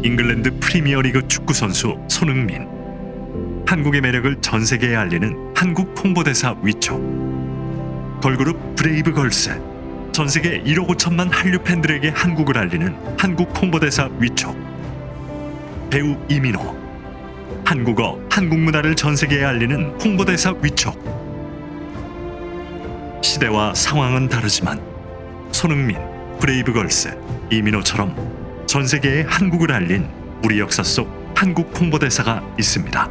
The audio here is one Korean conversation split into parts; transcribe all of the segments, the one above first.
잉글랜드 프리미어리그 축구 선수 손흥민. 한국의 매력을 전 세계에 알리는 한국 홍보대사 위촉. 걸그룹 브레이브걸스. 전 세계 1억 5천만 한류 팬들에게 한국을 알리는 한국 홍보대사 위촉. 배우 이민호. 한국어, 한국 문화를 전 세계에 알리는 홍보대사 위촉. 시대와 상황은 다르지만 손흥민, 브레이브걸스, 이민호처럼 전 세계에 한국을 알린 우리 역사 속 한국 홍보대사가 있습니다.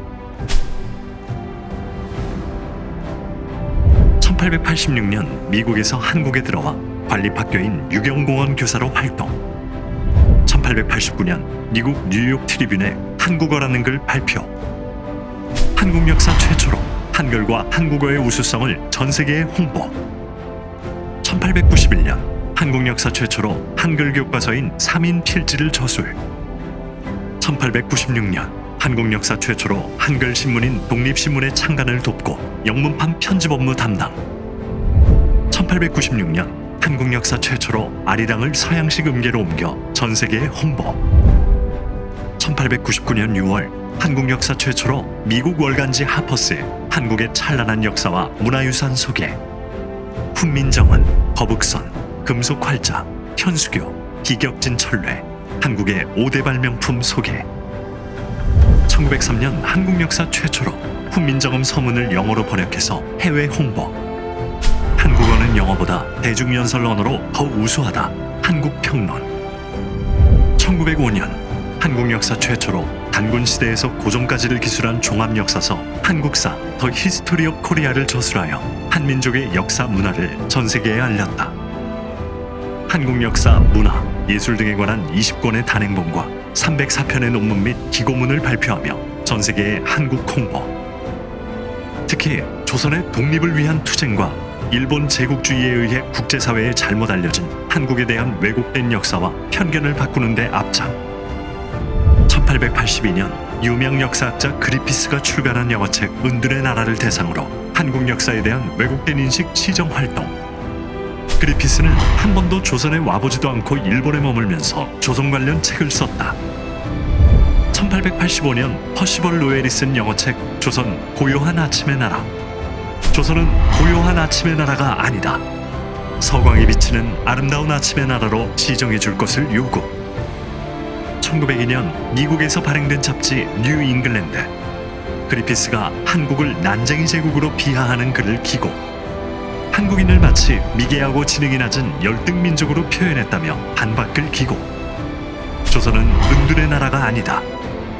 1886년 미국에서 한국에 들어와 관립학교인 유경공원 교사로 활동. 1889년 미국 뉴욕 트리뷴에 한국어라는 글 발표. 한국 역사 최초로 한글과 한국어의 우수성을 전 세계에 홍보. 1891년 한국 역사 최초로 한글 교과서인 3인 필지를 저술. 1896년 한국 역사 최초로 한글 신문인 독립신문의 창간을 돕고 영문판 편집 업무 담당. 1896년 한국 역사 최초로 아리랑을 서양식 음계로 옮겨 전 세계에 홍보. 1899년 6월 한국 역사 최초로 미국 월간지 하퍼스에 한국의 찬란한 역사와 문화유산 소개. 훈민정음, 거북선, 금속활자, 현수교, 기격진 철례, 한국의 5대 발명품 소개. 1903년 한국 역사 최초로 훈민정음 서문을 영어로 번역해서 해외 홍보. 한국어는 영어보다 대중연설 언어로 더 우수하다. 한국평론. 1905년 한국 역사 최초로 단군 시대에서 고종까지를 기술한 종합역사서 한국사 더 히스토리 오브 코리아를 저술하여 한민족의 역사 문화를 전 세계에 알렸다. 한국 역사, 문화, 예술 등에 관한 20권의 단행본과 304편의 논문 및 기고문을 발표하며 전 세계의 한국 홍보. 특히 조선의 독립을 위한 투쟁과 일본 제국주의에 의해 국제사회에 잘못 알려진 한국에 대한 왜곡된 역사와 편견을 바꾸는 데 앞장. 1882년 유명 역사학자 그리피스가 출간한 영어책 은둔의 나라를 대상으로 한국 역사에 대한 왜곡된 인식 시정 활동. 그리피스는 한 번도 조선에 와보지도 않고 일본에 머물면서 조선 관련 책을 썼다. 1885년 퍼시벌 로웰이 쓴 영어책 조선 고요한 아침의 나라. 조선은 고요한 아침의 나라가 아니다. 서광이 비치는 아름다운 아침의 나라로 지정해 줄 것을 요구. 1902년 미국에서 발행된 잡지 뉴 잉글랜드. 그리피스가 한국을 난쟁이 제국으로 비하하는 글을 기고 한국인을 마치 미개하고 지능이 낮은 열등 민족으로 표현했다며 반박글 기고. 조선은 은둔의 나라가 아니다.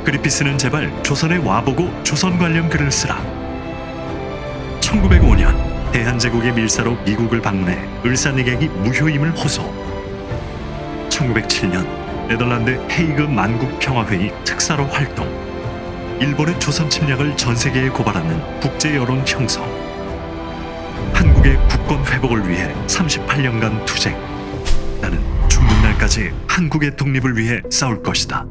그리피스는 제발 조선에 와보고 조선 관련 글을 쓰라. 1905년 대한제국의 밀사로 미국을 방문해 을사늑약이 무효임을 호소. 1907년 네덜란드 헤이그 만국평화회의 특사로 활동. 일본의 조선 침략을 전 세계에 고발하는 국제 여론 형성. 한국의 국권 회복을 위해 38년간 투쟁. 나는 죽는 날까지 한국의 독립을 위해 싸울 것이다.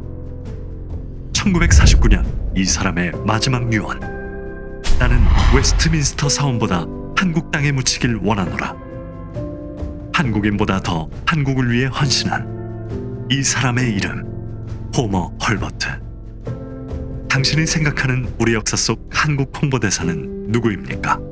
1949년 이 사람의 마지막 유언. 나는 웨스트민스터 사원보다 한국 땅에 묻히길 원하노라. 한국인보다 더 한국을 위해 헌신한 이 사람의 이름 호머 헐버트. 당신이 생각하는 우리 역사 속 한국 홍보대사는 누구입니까?